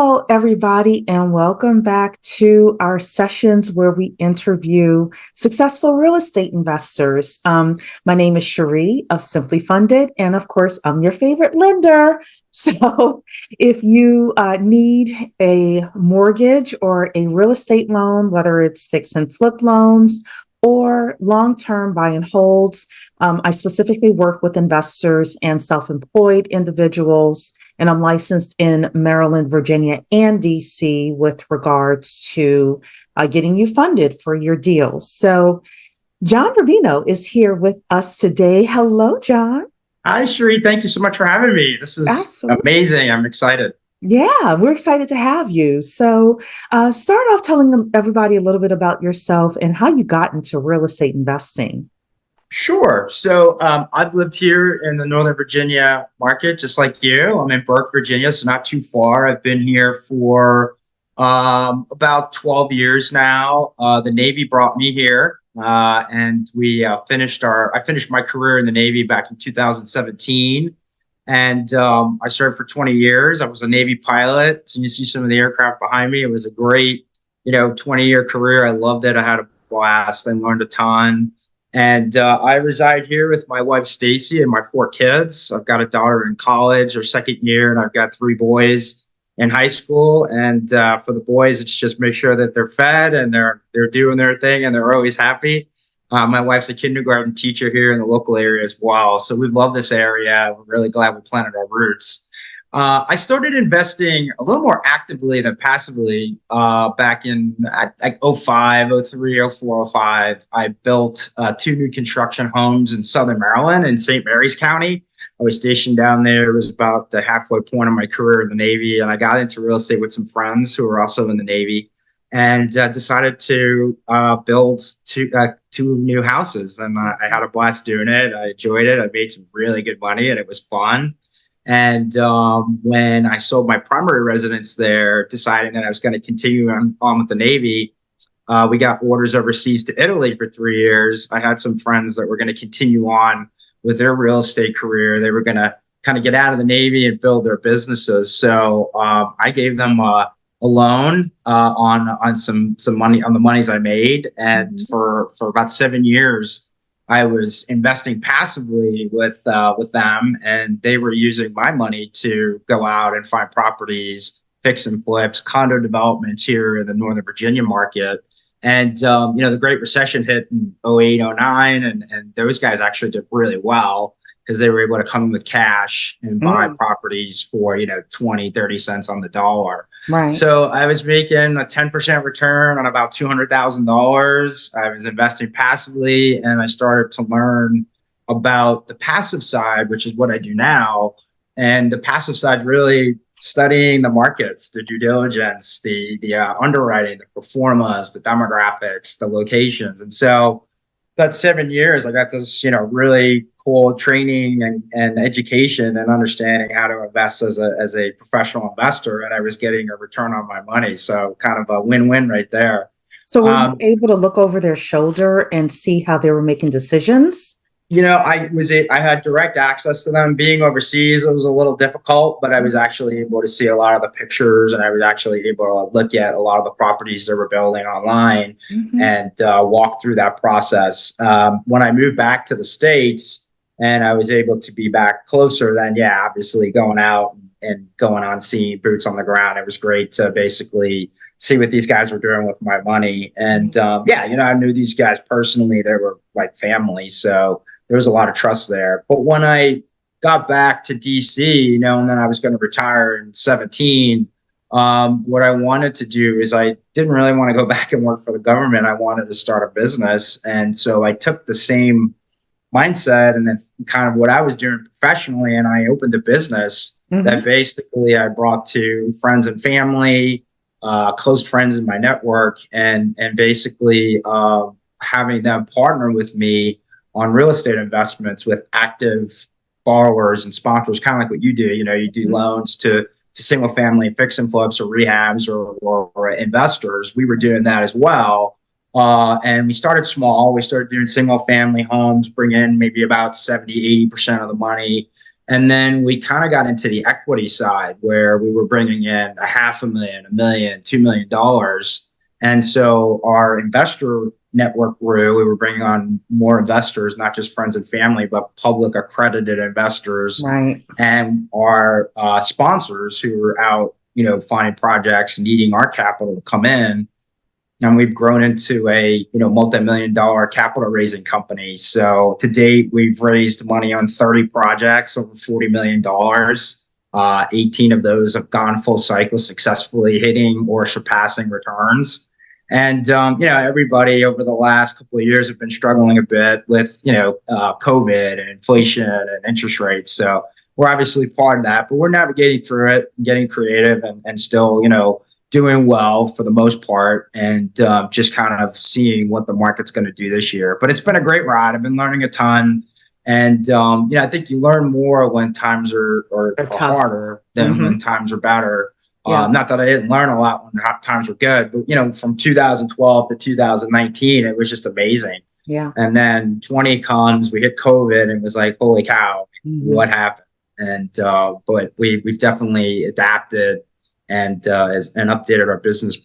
Hello, everybody, and welcome back to our sessions where we interview successful real estate investors. My name is Cheree of SimpliFunded, and of course, I'm your favorite lender. So if you need a mortgage or a real estate loan, whether it's fix and flip loans or long-term buy and holds, I specifically work with investors and self-employed individuals, and I'm licensed in Maryland, Virginia, and DC with regards to getting you funded for your deals. So John Rubino is here with us today. Hello, John. Hi, Cheree. Thank you so much for having me. This is Absolutely amazing. I'm excited. Yeah, we're excited to have you. So start off telling everybody a little bit about yourself and how you got into real estate investing. Sure. So I've lived here in the Northern Virginia market, just like you. I'm in Burke, Virginia, so not too far. I've been here for about 12 years now. The Navy brought me here, and I finished my career in the Navy back in 2017. And I served for 20 years. I was a Navy pilot. So you see some of the aircraft behind me. It was a great, 20-year career. I loved it. I had a blast. I learned a ton. And I reside here with my wife, Stacy, and my 4 kids. I've got a daughter in college, her second year, and I've got 3 boys in high school. And for the boys, it's just make sure that they're fed and they're doing their thing and they're always happy. My wife's a kindergarten teacher here in the local area as well. So we love this area. We're really glad we planted our roots. I started investing a little more actively than passively back in like 05, 03, 04, 05. I built 2 new construction homes in Southern Maryland in St. Mary's County. I was stationed down there. It was about the halfway point of my career in the Navy. And I got into real estate with some friends who were also in the Navy and decided to build two new houses. And I had a blast doing it. I enjoyed it. I made some really good money and it was fun. And when I sold my primary residence there, deciding that I was going to continue on with the Navy, we got orders overseas to Italy for 3 years. I had some friends that were going to continue on with their real estate career. They were going to kind of get out of the Navy and build their businesses. So I gave them a loan on some money on the monies I made. And for about 7 years, I was investing passively with them, and they were using my money to go out and find properties, fix and flips, condo developments here in the Northern Virginia market. And, the Great Recession hit in 08, 09, and those guys actually did really well because they were able to come in with cash and buy properties for, 20, 30 cents on the dollar. Right. So I was making a 10% return on about $200,000. I was investing passively, and I started to learn about the passive side, which is what I do now. And the passive side is really studying the markets, the due diligence, the underwriting, the pro formas, the demographics, the locations. And so that 7 years, I got this, really cool training and education and understanding how to invest as a professional investor. And I was getting a return on my money. So kind of a win-win right there. So were you able to look over their shoulder and see how they were making decisions? I had direct access to them. Being overseas, it was a little difficult, but I was actually able to see a lot of the pictures, and I was actually able to look at a lot of the properties they were building online and walk through that process. When I moved back to the States and I was able to be back closer, then obviously going out and going on seeing boots on the ground, it was great to basically see what these guys were doing with my money. And I knew these guys personally. They were like family, so there was a lot of trust there. But when I got back to DC, and then I was going to retire in 17, what I wanted to do is I didn't really want to go back and work for the government. I wanted to start a business. And so I took the same mindset and then kind of what I was doing professionally, and I opened a business that basically I brought to friends and family, close friends in my network, and basically having them partner with me on real estate investments with active borrowers and sponsors, kind of like what you do. You do loans to single family fix and flips or rehabs or investors. We were doing that as well. And we started small. We started doing single family homes, bring in maybe about 70, 80% of the money. And then we kind of got into the equity side where we were bringing in $500,000, $1 million, $2 million. And so our investor network grew. We were bringing on more investors, not just friends and family, but public accredited investors. Right. And our sponsors who were out, finding projects, needing our capital to come in. And we've grown into a, multi-million-dollar capital raising company. So to date, we've raised money on 30 projects, over $40 million. 18 of those have gone full cycle, successfully hitting or surpassing returns. And, everybody over the last couple of years have been struggling a bit with, COVID and inflation and interest rates. So we're obviously part of that, but we're navigating through it, getting creative and still, doing well for the most part, and just kind of seeing what the market's going to do this year. But it's been a great ride. I've been learning a ton. And, I think you learn more when times are harder than when times are better. Yeah. Not that I didn't learn a lot when times were good, but, from 2012 to 2019, it was just amazing. Yeah. And then 20 comes, we hit COVID and it was like, holy cow, what happened? And, but we've definitely adapted and updated our business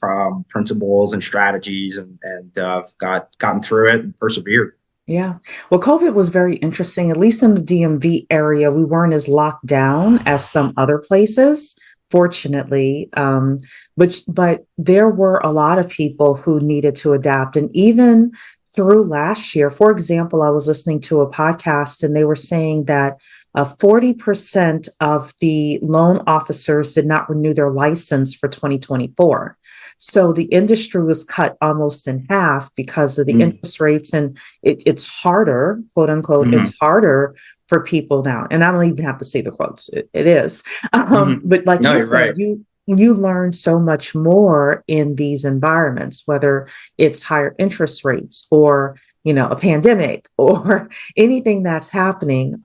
principles and strategies and gotten through it and persevered. Yeah. Well, COVID was very interesting, at least in the DMV area. We weren't as locked down as some other places, fortunately. But there were a lot of people who needed to adapt. And even through last year, for example, I was listening to a podcast and they were saying that 40% of the loan officers did not renew their license for 2024. So the industry was cut almost in half because of the interest rates, and it's harder, quote unquote, it's harder for people now. And I don't even have to say the quotes. It is. But like you said, right. You learn so much more in these environments, whether it's higher interest rates or, a pandemic or anything that's happening.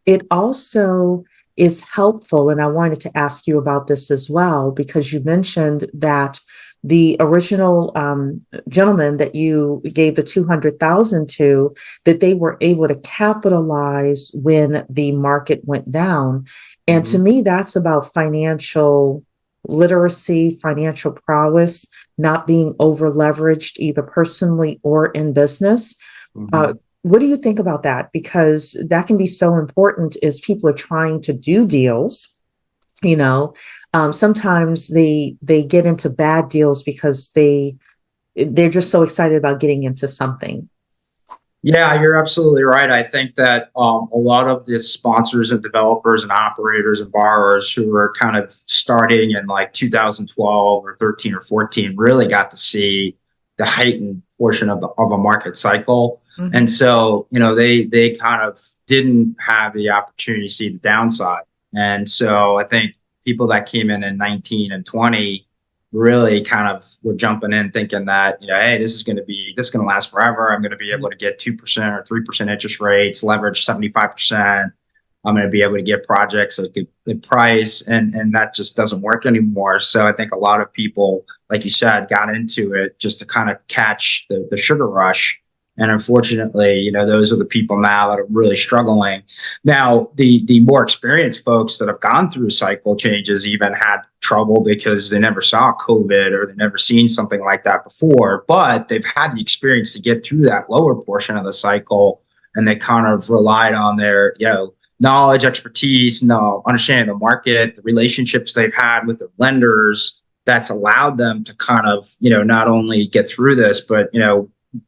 It also is helpful. And I wanted to ask you about this as well, because you mentioned that the original gentleman that you gave the $200,000 to, that they were able to capitalize when the market went down. And to me, that's about financial literacy, financial prowess, not being over leveraged either personally or in business. What do you think about that? Because that can be so important as people are trying to do deals. Sometimes they get into bad deals because they're just so excited about getting into something. Yeah, you're absolutely right. I think that a lot of the sponsors and developers and operators and borrowers who were kind of starting in like 2012 or 13 or 14 really got to see the heightened portion of a market cycle. And so, they kind of didn't have the opportunity to see the downside. And so I think people that came in 19 and 20 really kind of were jumping in thinking that, hey, this is going to last forever. I'm going to be able to get 2% or 3% interest rates, leverage 75%. I'm going to be able to get projects at a good price. And that just doesn't work anymore. So I think a lot of people, like you said, got into it just to kind of catch the sugar rush. And unfortunately, those are the people now that are really struggling. Now, the more experienced folks that have gone through cycle changes even had trouble because they never saw COVID or they've never seen something like that before, but they've had the experience to get through that lower portion of the cycle. And they kind of relied on their, knowledge, expertise, understanding the market, the relationships they've had with their lenders. That's allowed them to kind of, not only get through this, but,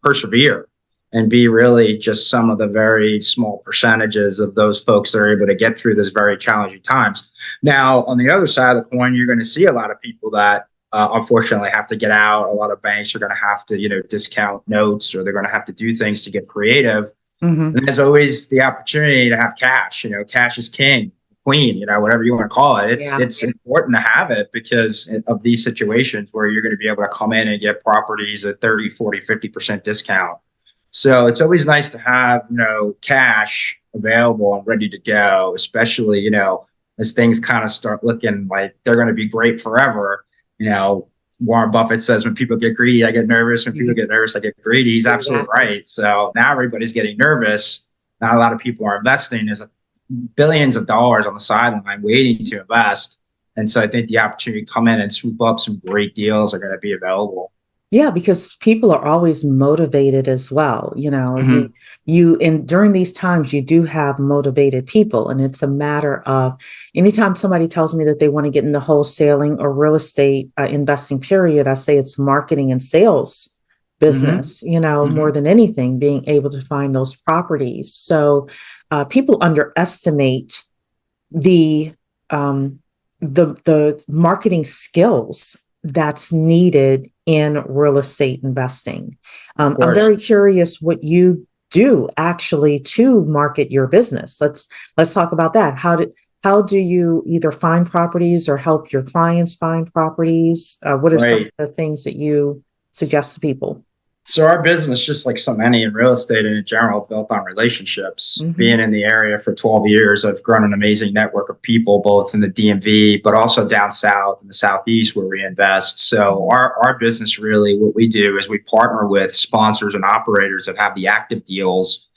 persevere and be really just some of the very small percentages of those folks that are able to get through this very challenging times. Now, on the other side of the coin, you're going to see a lot of people that unfortunately have to get out. A lot of banks are going to have to, discount notes, or they're going to have to do things to get creative. And there's always the opportunity to have cash. Cash is king, queen, whatever you want to call it. It's important to have it because of these situations where you're going to be able to come in and get properties at 30, 40, 50% discount. So it's always nice to have, cash available and ready to go, especially, as things kind of start looking like they're going to be great forever. Warren Buffett says, when people get greedy, I get nervous. When people get nervous, I get greedy. He's absolutely right. So now everybody's getting nervous. Not a lot of people are investing. There's billions of dollars on the sideline waiting to invest. And so I think the opportunity to come in and swoop up some great deals are going to be available. Yeah, because people are always motivated as well. Mm-hmm. And during these times, you do have motivated people. And it's a matter of anytime somebody tells me that they want to get into wholesaling or real estate investing, period, I say it's marketing and sales Mm-hmm. business, more Mm-hmm. than anything, being able to find those properties. So people underestimate the um, the marketing skills that's needed in real estate investing. Of I'm course. very curious what you do actually to market your business. Let's talk about that. How do you either find properties or help your clients find properties? What are some Right. of the things that you suggest to people? So our business, just like so many in real estate and in general, built on relationships. Mm-hmm. Being in the area for 12 years, I've grown an amazing network of people, both in the DMV, but also down south in the Southeast where we invest. So our business really, what we do is we partner with sponsors and operators that have the active deals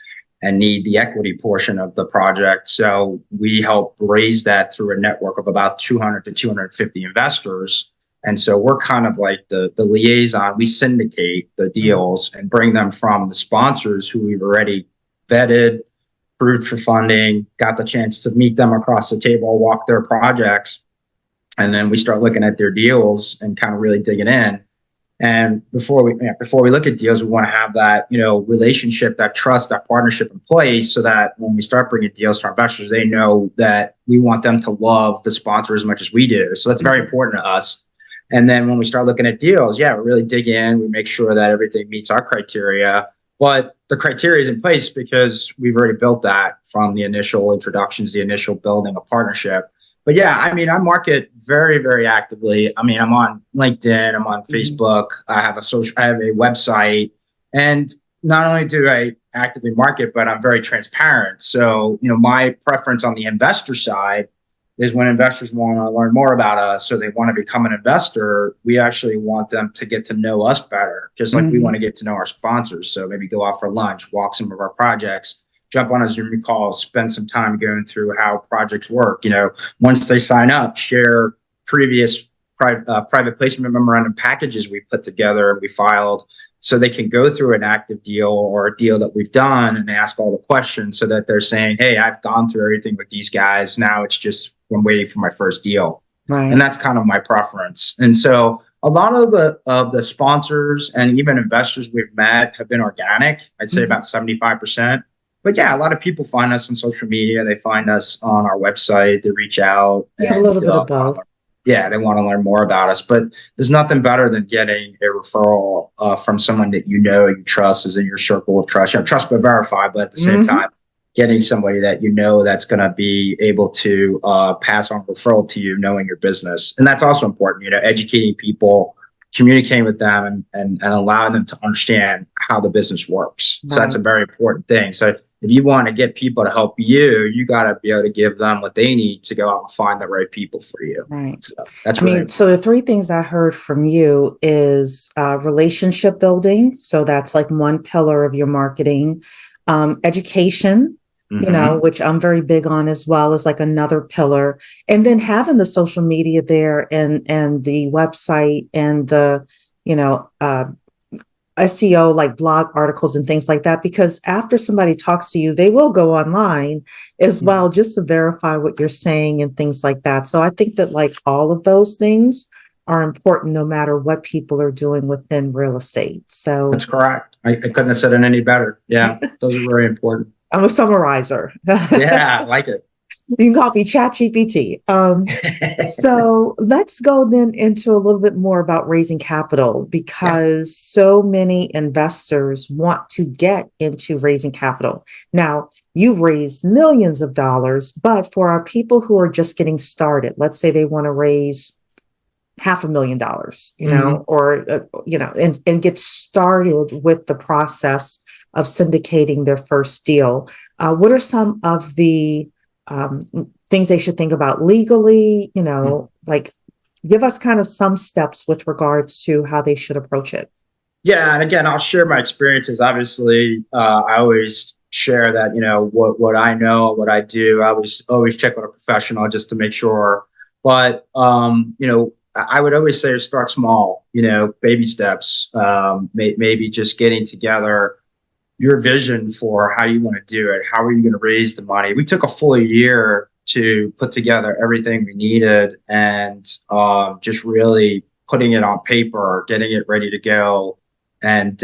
and need the equity portion of the project. So we help raise that through a network of about 200 to 250 investors. And so we're kind of like the liaison. We syndicate the deals and bring them from the sponsors who we've already vetted, approved for funding, got the chance to meet them across the table, walk their projects. And then we start looking at their deals and kind of really digging in. And before we look at deals, we want to have that relationship, that trust, that partnership in place, so that when we start bringing deals to our investors, they know that we want them to love the sponsor as much as we do. So that's very important to us. And then when we start looking at deals, we really dig in. We make sure that everything meets our criteria. But the criteria is in place because we've already built that from the initial introductions, the initial building a partnership. But I market very, very actively. I'm on LinkedIn, I'm on Mm-hmm. Facebook, I have a website. And not only do I actively market, but I'm very transparent. So, my preference on the investor side is when investors want to learn more about us or they want to become an investor, we actually want them to get to know us better, just like we Mm-hmm. want to get to know our sponsors. So maybe go out for lunch, walk some of our projects, jump on a Zoom call, spend some time going through how projects work. Once they sign up, share previous private placement memorandum packages we put together, we filed, so they can go through an active deal or a deal that we've done and ask all the questions so that they're saying, hey, I've gone through everything with these guys. Now it's just I'm waiting for my first deal. And Right. that's kind of my preference. And so a lot of the sponsors and even investors we've met have been organic. I'd say Mm-hmm. about 75%. But a lot of people find us on social media. They find us on our website. They reach out You have a and little bit of both. they want to learn more about us. But there's nothing better than getting a referral from someone that you trust, is in your circle of trust. Trust but verify, but at the same Mm-hmm. time, getting somebody that that's going to be able to pass on referral to you, knowing your business. And that's also important, educating people, communicating with them and allowing them to understand how the business works. So that's Right. a very important thing. So if you want to get people to help you, you got to be able to give them what they need to go out and find the right people for you. Right. So that's really So important. the three things I heard from you is relationship building. So that's like one pillar of your marketing. Education, Mm-hmm. which I'm very big on as well, is like another pillar. And then having the social media there and the website and the, SEO, like blog articles and things like that, because after somebody talks to you, they will go online as well just to verify what you're saying and things like that. So I think that like all of those things are important no matter what people are doing within real estate. So That's correct. I couldn't have said it any better. Yeah, those are very important. I'm a summarizer. Yeah, I like it. You can call me ChatGPT. So let's go then into a little bit more about raising capital, Yeah. because so many investors want to get into raising capital. Now, you've raised millions of dollars, but for our people who are just getting started, let's say they want to raise $500,000, Mm-hmm. and get started with the process of syndicating their first deal. What are some of the um, things they should think about legally? Like give us kind of some steps with regards to how they should approach it. Yeah, and again, I'll share my experiences. Obviously, I always share that, what I know, what I do. I always check with a professional just to make sure. But, I would always say start small, baby steps, maybe just getting together your vision for how you want to do it. How are you going to raise the money? We took a full year to put together everything we needed and just really putting it on paper, getting it ready to go. And,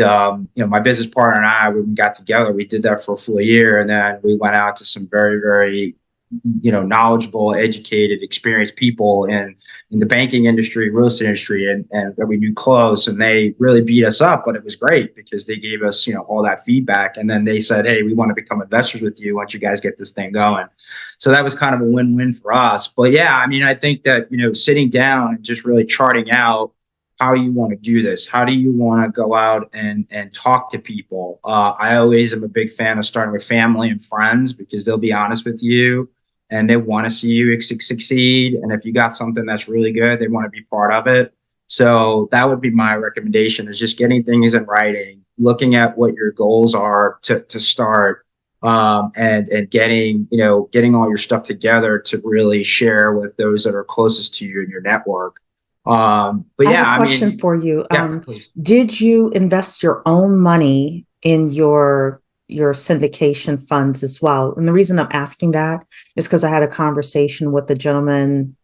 my business partner and I, when we got together, we did that for a full year. And then we went out to some very, very, knowledgeable, educated, experienced people in the banking industry, real estate industry, and that we knew close. And they really beat us up, but it was great because they gave us, all that feedback. And then they said, hey, we want to become investors with you once you guys get this thing going. So that was kind of a win-win for us. But yeah, I think that, sitting down and just really charting out how you want to do this. How do you want to go out and talk to people? I always am a big fan of starting with family and friends because they'll be honest with you and they want to see you succeed. And if you got something that's really good, they want to be part of it. So that would be my recommendation, is just getting things in writing, looking at what your goals are to start, and getting all your stuff together to really share with those that are closest to you in your network. But yeah, I have a question for you. Yeah, did you invest your own money in your syndication funds as well? And the reason I'm asking that is because I had a conversation with a gentleman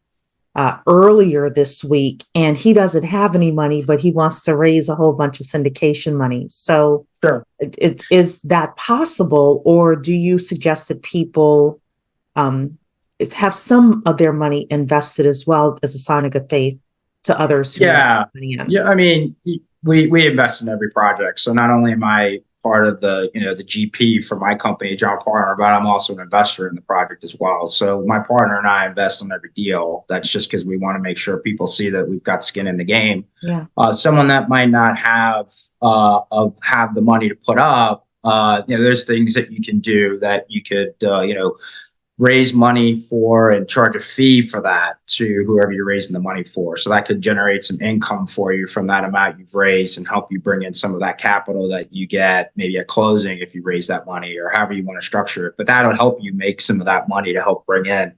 earlier this week, and he doesn't have any money, but he wants to raise a whole bunch of syndication money. So sure. Is that possible, or do you suggest that people have some of their money invested as well as a sign of good faith to others? Yeah. We invest in every project. So not only am I part of the GP for my company, John Partner, but I'm also an investor in the project as well. So my partner and I invest in every deal. That's just because we want to make sure people see that we've got skin in the game. Yeah. Someone that might not have the money to put up, there's things that you can do that you could, raise money for and charge a fee for that to whoever you're raising the money for. So that could generate some income for you from that amount you've raised and help you bring in some of that capital that you get maybe at closing if you raise that money, or however you want to structure it. But that'll help you make some of that money to help bring in.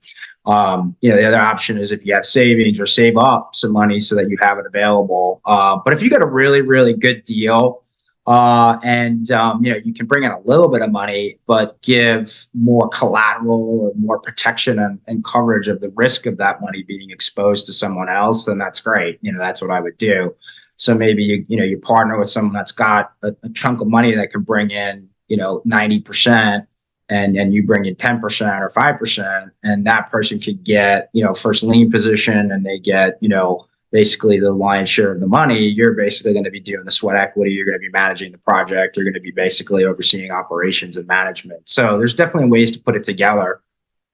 The other option is if you have savings, or save up some money so that you have it available. But if you got a really, really good deal, you can bring in a little bit of money, but give more collateral or more protection and coverage of the risk of that money being exposed to someone else, then that's great. That's what I would do. So maybe you partner with someone that's got a chunk of money that can bring in 90%, and you bring in 10% or 5%, and that person could get first lien position, and they get basically the lion's share of the money. You're basically going to be doing the sweat equity. You're going to be managing the project. You're going to be basically overseeing operations and management. So there's definitely ways to put it together.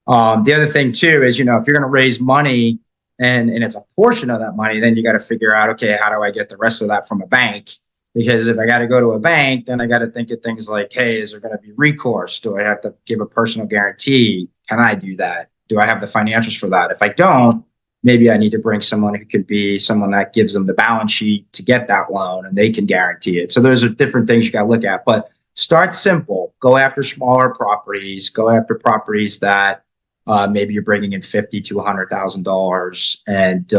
The other thing too is, if you're going to raise money and it's a portion of that money, then you got to figure out, okay, how do I get the rest of that from a bank? Because if I got to go to a bank, then I got to think of things like, hey, is there going to be recourse? Do I have to give a personal guarantee? Can I do that? Do I have the financials for that? If I don't, maybe I need to bring someone who could be someone that gives them the balance sheet to get that loan, and they can guarantee it. So those are different things you got to look at. But start simple. Go after smaller properties. Go after properties that maybe you're bringing in $50,000 to $100,000, and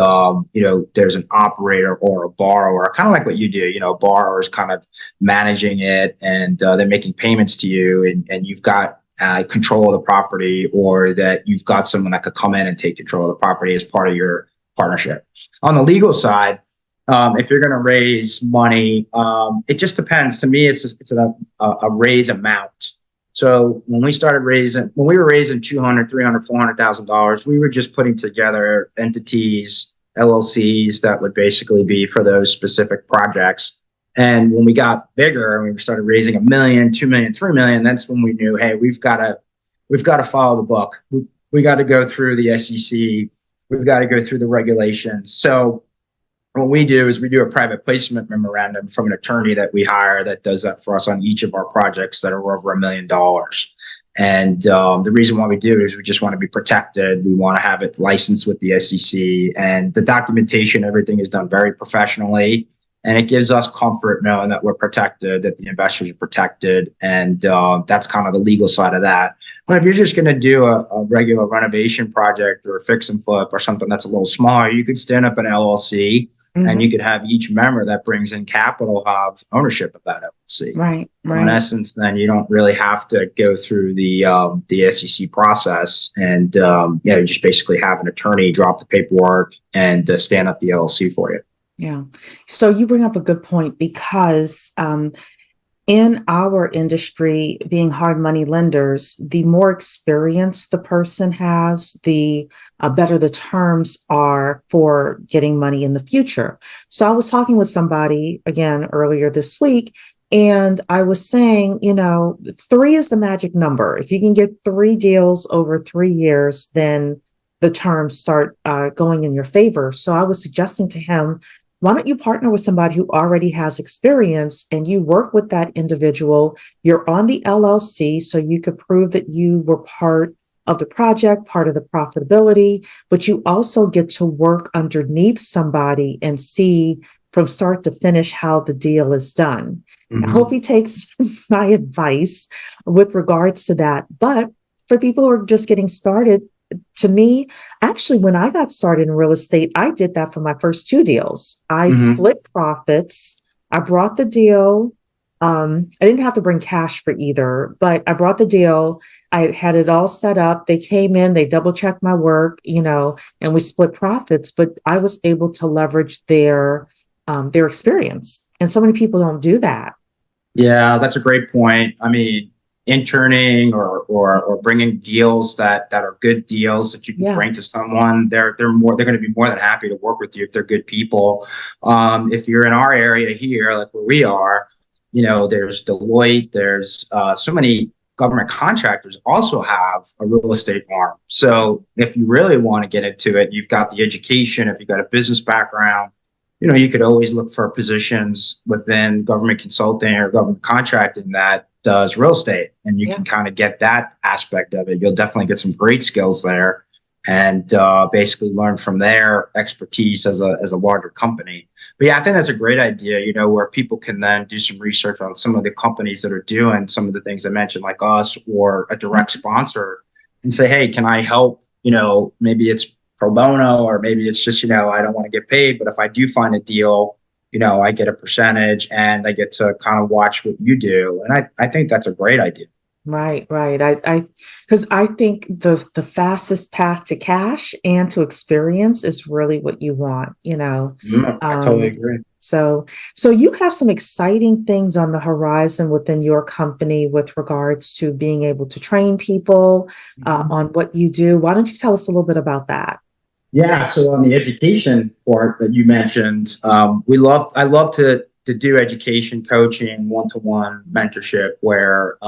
there's an operator or a borrower, kind of like what you do. A borrower is kind of managing it, and they're making payments to you, and you've got control of the property, or that you've got someone that could come in and take control of the property as part of your partnership. On the legal side, if you're going to raise money, it just depends. To me, it's a raise amount. So when we were raising $200,000, $300,000, $400,000, we were just putting together entities, LLCs that would basically be for those specific projects. And when we got bigger and we started raising $1 million, $2 million, $3 million, that's when we knew, hey, we've got to follow the book. We got to go through the SEC. We've got to go through the regulations. So what we do is we do a private placement memorandum from an attorney that we hire that does that for us on each of our projects that are over $1 million. And the reason why we do it is we just want to be protected. We want to have it licensed with the SEC, and the documentation, everything is done very professionally. And it gives us comfort knowing that we're protected, that the investors are protected. And that's kind of the legal side of that. But if you're just going to do a regular renovation project or a fix and flip or something that's a little smaller, you could stand up an LLC and you could have each member that brings in capital have ownership of that LLC. Right. So in essence, then you don't really have to go through the SEC process, and you just basically have an attorney drop the paperwork and stand up the LLC for you. Yeah. So you bring up a good point, because in our industry, being hard money lenders, the more experience the person has, the better the terms are for getting money in the future. So I was talking with somebody again earlier this week, and I was saying, 3 is the magic number. If you can get 3 deals over 3 years, then the terms start going in your favor. So I was suggesting to him, why don't you partner with somebody who already has experience and you work with that individual? You're on the LLC, so you could prove that you were part of the project, part of the profitability, but you also get to work underneath somebody and see from start to finish how the deal is done. I hope he takes my advice with regards to that. But for people who are just getting started, to me, actually, when I got started in real estate, I did that for my first 2 deals. I split profits. I brought the deal. I didn't have to bring cash for either, but I brought the deal. I had it all set up. They came in, they double checked my work, and we split profits, but I was able to leverage their experience. And so many people don't do that. Yeah, that's a great point. I mean, interning or bringing deals that are good deals that you can bring to someone, they're going to be more than happy to work with you if they're good people. If you're in our area here, like where we are, there's Deloitte, there's so many government contractors also have a real estate arm. So if you really want to get into it, you've got the education, if you've got a business background, you could always look for positions within government consulting or government contracting that does real estate, and you can kind of get that aspect of it. You'll definitely get some great skills there, and basically learn from their expertise as a larger company. But yeah, I think that's a great idea, where people can then do some research on some of the companies that are doing some of the things I mentioned, like us or a direct sponsor, and say, hey, can I help? Maybe it's pro bono, or maybe it's just, I don't want to get paid, but if I do find a deal, I get a percentage and I get to kind of watch what you do. And I think that's a great idea. Right. Because I think the fastest path to cash and to experience is really what you want, I totally agree. So you have some exciting things on the horizon within your company with regards to being able to train people on what you do. Why don't you tell us a little bit about that? Yeah. So on the education part that you mentioned, I love to do education, coaching, one-to-one mentorship, where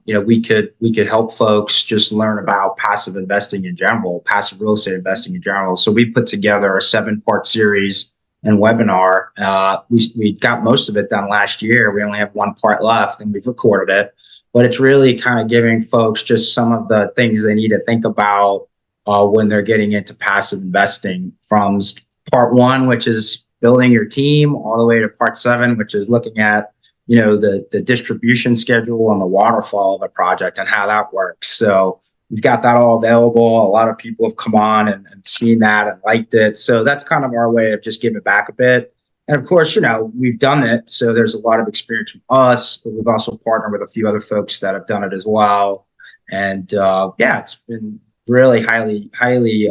we could help folks just learn about passive investing in general, passive real estate investing in general. So we put together a 7-part series and webinar. We got most of it done last year. We only have 1 part left, and we've recorded it. But it's really kind of giving folks just some of the things they need to think about when they're getting into passive investing, from part 1, which is building your team, all the way to part 7, which is looking at, the distribution schedule and the waterfall of a project and how that works. So we've got that all available. A lot of people have come on and seen that and liked it. So that's kind of our way of just giving back a bit. And of course, we've done it. So there's a lot of experience from us, but we've also partnered with a few other folks that have done it as well. And it's been really highly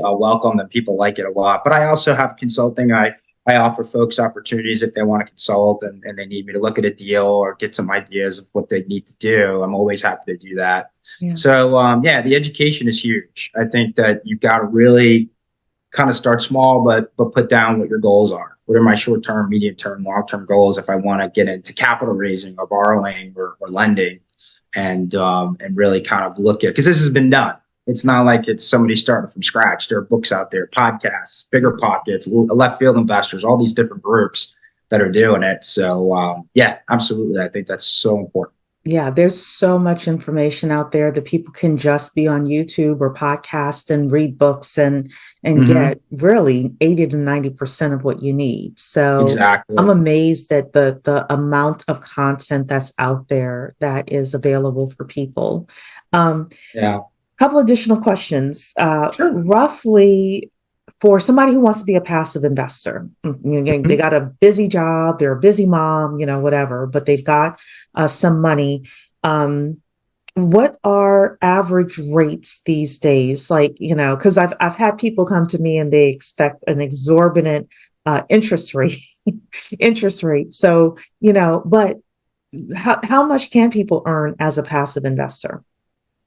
welcomed, and people like it a lot. But I also have consulting. I offer folks opportunities if they want to consult and they need me to look at a deal or get some ideas of what they need to do. I'm always happy to do that. Yeah. So the education is huge. I think that you've got to really kind of start small, but put down what your goals are. What are my short-term, medium-term, long-term goals if I want to get into capital raising or borrowing or lending, and really kind of look at, because this has been done. It's not like it's somebody starting from scratch. There are books out there, podcasts, Bigger Pockets, Left Field Investors, all these different groups that are doing it. So, absolutely. I think that's so important. Yeah, there's so much information out there that people can just be on YouTube or podcast and read books and Hmm. get really 80 to 90% of what you need. So I'm Exactly. amazed at the amount of content that's out there that is available for people. Um, Yeah. Couple additional questions. Sure. Roughly for somebody who wants to be a passive investor, they Mhm. got a busy job, they're a busy mom, whatever, but they've got some money. Um, what are average rates these days? Like, because I've had people come to me and they expect an exorbitant interest rate, interest rate. So, but how much can people earn as a passive investor?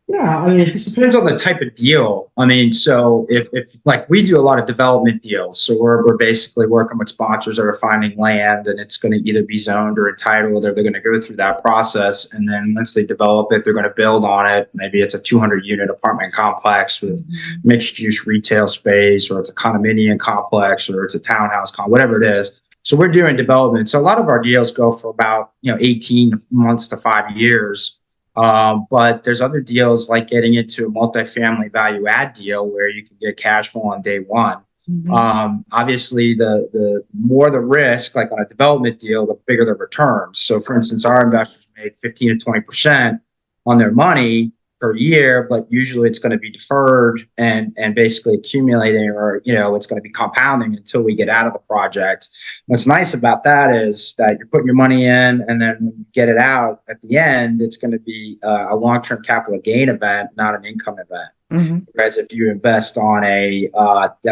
Yeah, I mean, it just depends on the type of deal. I mean, so if like we do a lot of development deals, so we're basically working with sponsors that are finding land, and it's going to either be zoned or entitled, or they're going to go through that process, and then once they develop it, they're going to build on it. Maybe it's a 200 unit apartment complex with Mhm. mixed use retail space, or it's a condominium complex, or it's a townhouse whatever it is. So we're doing development. So a lot of our deals go for about 18 months to 5 years. But there's other deals like getting into a multifamily value add deal where you can get cash flow on day one. Mhm. Obviously, the more the risk, like on a development deal, the bigger the returns. So, for instance, our investors made 15 to 20% on their money per year, but usually it's going to be deferred and basically accumulating, or it's going to be compounding until we get out of the project. What's nice about that is that you're putting your money in, and then when you get it out at the end, it's going to be a long-term capital gain event, not an income event. Mhm. Whereas if you invest on a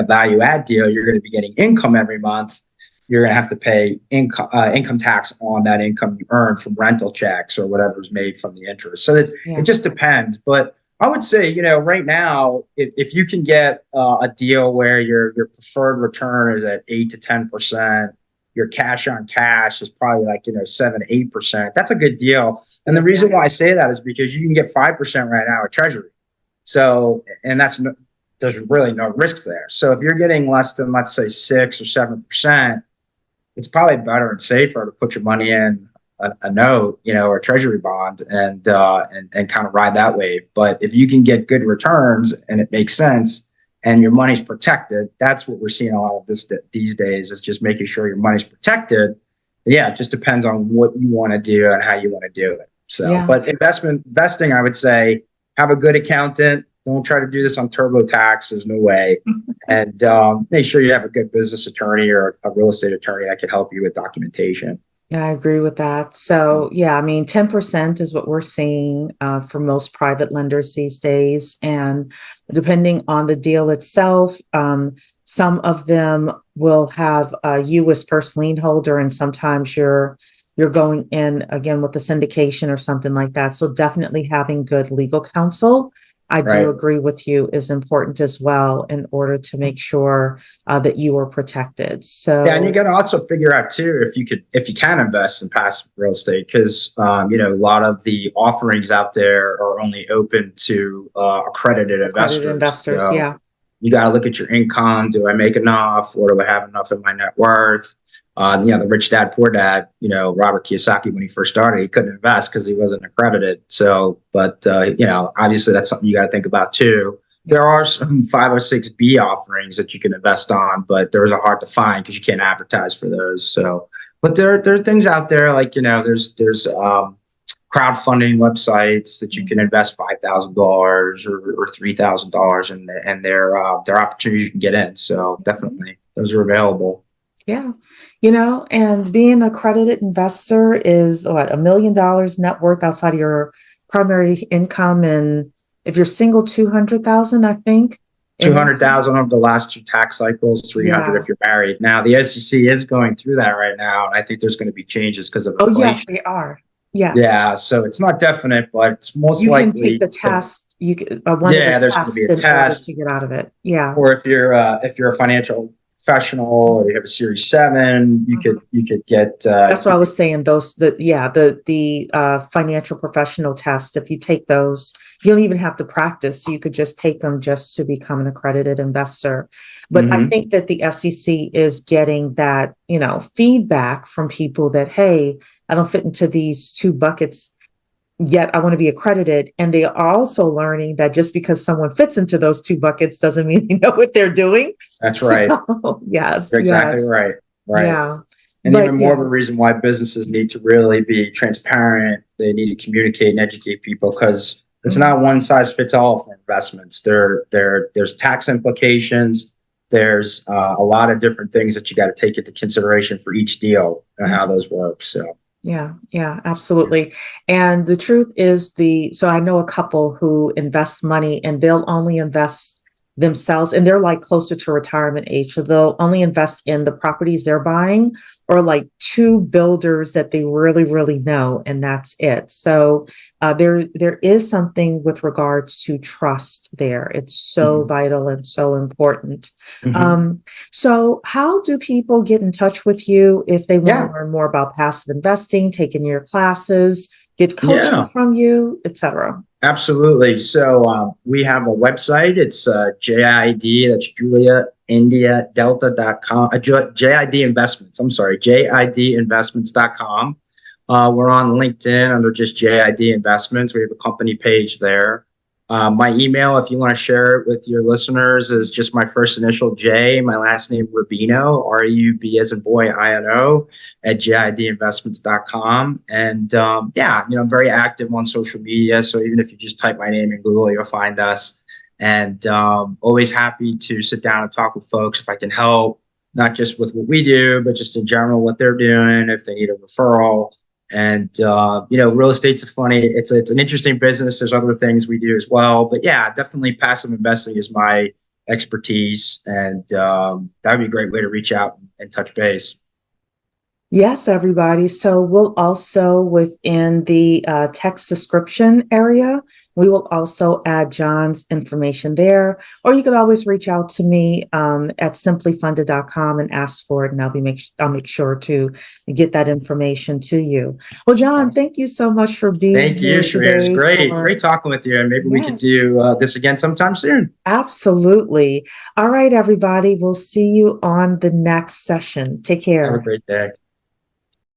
value add deal, you're going to be getting income every month. You're going to have to pay income tax on that income you earn from rental checks or whatever's made from the interest. So it Yeah. just depends. But I would say, right now, if you can get a deal where your preferred return is at 8 to 10%, your cash on cash is probably like 7 8%. That's a good deal. And the Yeah. reason why I say that is because you can get 5% right now at Treasury. So, and there's really no risk there. So if you're getting less than, let's say, 6 or 7%, it's probably better and safer to put your money in a note, or a treasury bond, and kind of ride that wave. But if you can get good returns and it makes sense and your money's protected, that's what we're seeing a lot of these days, is just making sure your money's protected. Yeah, it just depends on what you want to do and how you want to do it. So, Yeah. but investing, I would say, have a good accountant. Don't try to do this on TurboTax. There's no way. And make sure you have a good business attorney or a real estate attorney that can help you with documentation. I agree with that. So, yeah, I mean, 10% is what we're seeing for most private lenders these days. And depending on the deal itself, some of them will have you as first lien holder, and sometimes you're going in again with the syndication or something like that. So definitely having good legal counsel, I do Right. agree with you, is important as well in order to make sure that you are protected. Yeah, and you So got to also figure out too if you can invest in passive real estate, because a lot of the offerings out there are only open to accredited accredited investors. investors, So yeah. you got to look at your income. Do I make enough, or do I have enough in my net worth? The rich dad, poor dad. Robert Kiyosaki, when he first started, he couldn't invest because he wasn't accredited. So, but obviously that's something you got to think about too. There are some 506B offerings that you can invest on, but those are hard to find because you can't advertise for those. So, but there are things out there like there's crowdfunding websites that you can invest $5,000 or $3,000, and they're opportunities you can get in. So definitely those are available. Yeah. And being a accredited investor is what, $1 million net worth outside of your primary income. And if you're single, 200,000, I think, in income. 200,000 over the last two tax cycles, 300 Yeah. if you're married. Now the SEC is going through that right now, and I think there's going to be changes because of Oh, yes, inflation. they are. Yes. Yeah, so it's not definite, but it's most You can take likely. the test. You can, one of the Yeah, there's going to be tests a in order test, to get out of it. Yeah. or if you're a financial professional or you have a Series 7, you could Mhm. you could get That's what I was saying. The financial professional test. If you take those, you don't even have to practice. You could just take them just to become an accredited investor. But I hmm think that the SEC is getting that, feedback from people that, hey, I don't fit into these two buckets. yet I want to be accredited. And they are also learning that just because someone fits into those two buckets doesn't mean they know what they're doing. That's right. Yes, You're exactly yes. right. Right. Yeah. And even But more of a reason why businesses need to really be transparent. They need to communicate and educate people, because it's not one size fits all for investments. There's tax implications. There's a lot of different things that you got to take into consideration for each deal and how those work. So. Yeah, absolutely. And the truth is so I know a couple who invest money and they'll only invest themselves, and they're like closer to retirement age. So they'll only invest in the properties they're buying, or like two builders that they really, really know, and that's it. So there is something with regards to trust there. It's so vital and so important. So how do people get in touch with you if they want to learn more about passive investing, taking your classes, get coaching from you, etc.? Absolutely. So we have a website. It's JID, that's Julia India Delta.com, JID Investments. I'm sorry, JIDinvestments.com. We're on LinkedIn under just JID Investments. We have a company page there. My email, if you want to share it with your listeners, is just my first initial J, my last name Rubino, RUB as in boy, INO, at JIDinvestments.com. And I'm very active on social media. So even if you just type my name in Google, you'll find us. And always happy to sit down and talk with folks if I can help, not just with what we do, but just in general what they're doing, if they need a referral. And real estate's it's an interesting business. There's other things we do as well, but yeah, definitely passive investing is my expertise, and that would be a great way to reach out and touch base. Yes, everybody. So we'll also, within the text description area, we will also add John's information there, or you could always reach out to me at SimpliFunded.com and ask for it, and I'll make sure to get that information to you. Well, John, thank you so much for being here today. It was great talking with you, and maybe we could do this again sometime soon. Absolutely. All right, everybody. We'll see you on the next session. Take care. Have a great day.